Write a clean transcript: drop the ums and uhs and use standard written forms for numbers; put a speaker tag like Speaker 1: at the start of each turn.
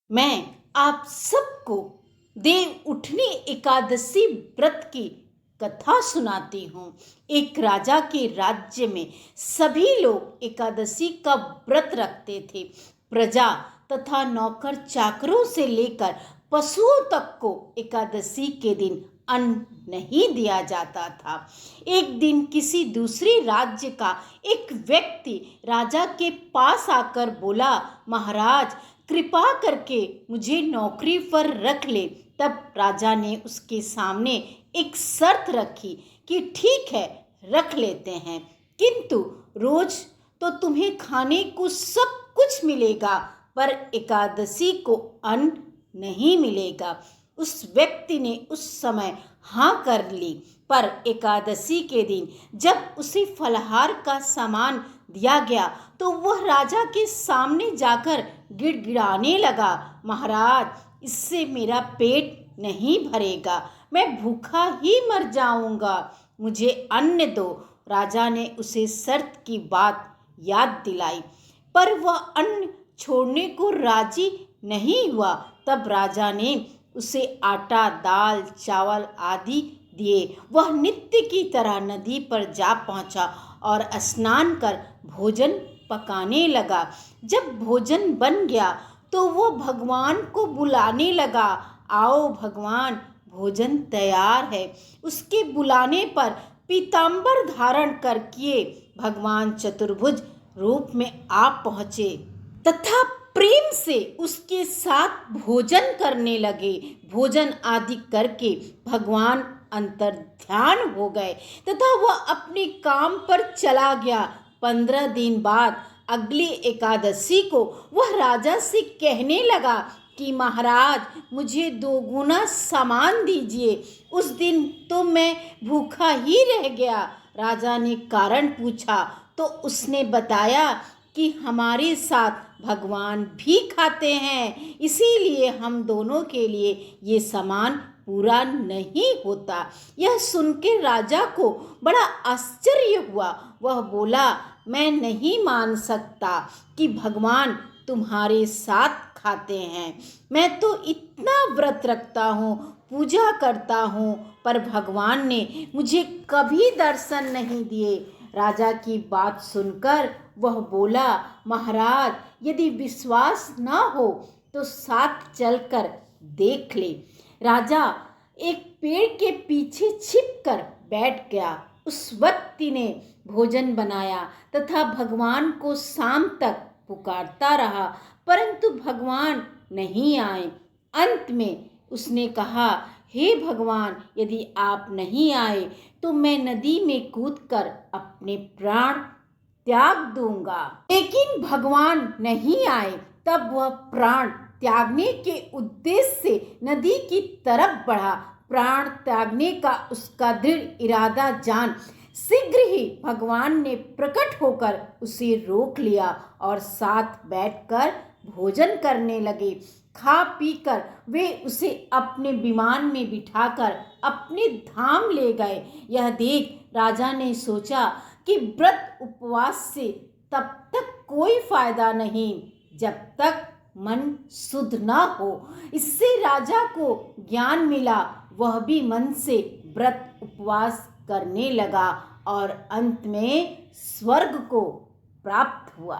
Speaker 1: मैं आप सबको देव उठनी एकादशी व्रत की कथा सुनाती हूँ। एक राजा के राज्य में सभी लोग एकादशी का व्रत रखते थे। प्रजा तथा नौकर चाकरों से लेकर पशुओं तक को एकादशी के दिन अन्न नहीं दिया जाता था। एक दिन किसी दूसरे राज्य का एक व्यक्ति राजा के पास आकर बोला, महाराज कृपा करके मुझे नौकरी पर रख ले। तब राजा ने उसके सामने एक शर्त रखी कि ठीक है, रख लेते हैं, किंतु रोज तो तुम्हें खाने को सब कुछ मिलेगा, पर एकादशी को अन्न नहीं मिलेगा। उस व्यक्ति ने उस समय हाँ कर ली, पर एकादशी के दिन जब उसे फलाहार का सामान दिया गया तो वह राजा के सामने जाकर गिड़गिड़ाने लगा, महाराज इससे मेरा पेट नहीं भरेगा, मैं भूखा ही मर जाऊंगा, मुझे अन्न दो। राजा ने उसे शर्त की बात याद दिलाई, पर वह अन्न छोड़ने को राजी नहीं हुआ। तब राजा ने उसे आटा, दाल, चावल आदि दिए। वह नित्य की तरह नदी पर जा पहुंचा और स्नान कर भोजन पकाने लगा। जब भोजन बन गया तो वह भगवान को बुलाने लगा, आओ भगवान, भोजन तैयार है। उसके बुलाने पर पीतांबर धारण कर किए भगवान चतुर्भुज रूप में आ पहुँचे तथा प्रेम से उसके साथ भोजन करने लगे। भोजन आदि करके भगवान अंतर ध्यान हो गए तथा वह अपने काम पर चला गया। 15 दिन बाद अगली एकादशी को वह राजा से कहने लगा कि महाराज मुझे 2 गुना सामान दीजिए। उस दिन तो मैं भूखा ही रह गया। राजा ने कारण पूछा तो उसने बताया कि हमारे साथ भगवान भी खाते हैं, इसीलिए हम दोनों के लिए ये सामान पूरा नहीं होता। यह सुनकर राजा को बड़ा आश्चर्य हुआ। वह बोला, मैं नहीं मान सकता कि भगवान तुम्हारे साथ खाते हैं। मैं तो इतना व्रत रखता हूँ, पूजा करता हूँ, पर भगवान ने मुझे कभी दर्शन नहीं दिए। राजा की बात सुनकर वह बोला, महाराज यदि विश्वास न हो तो साथ चलकर देख ले। राजा एक पेड़ के पीछे छिपकर बैठ गया। उस व्यक्ति ने भोजन बनाया तथा भगवान को शाम तक पुकारता रहा, परंतु भगवान नहीं आए। अंत में उसने कहा, हे भगवान, यदि आप नहीं आए तो मैं नदी में कूदकर अपने प्राण त्याग दूंगा। लेकिन भगवान नहीं आए। तब वह प्राण त्यागने के उद्देश्य से नदी की तरफ बढ़ा। प्राण त्यागने का उसका दृढ़ इरादा जान शीघ्र ही भगवान ने प्रकट होकर उसे रोक लिया और साथ बैठकर भोजन करने लगे। खा पीकर वे उसे अपने विमान में बिठाकर अपने धाम ले गए। यह देख राजा ने सोचा कि व्रत उपवास से तब तक कोई फायदा नहीं जब तक मन शुद्ध न हो। इससे राजा को ज्ञान मिला। वह भी मन से व्रत उपवास करने लगा और अंत में स्वर्ग को प्राप्त हुआ।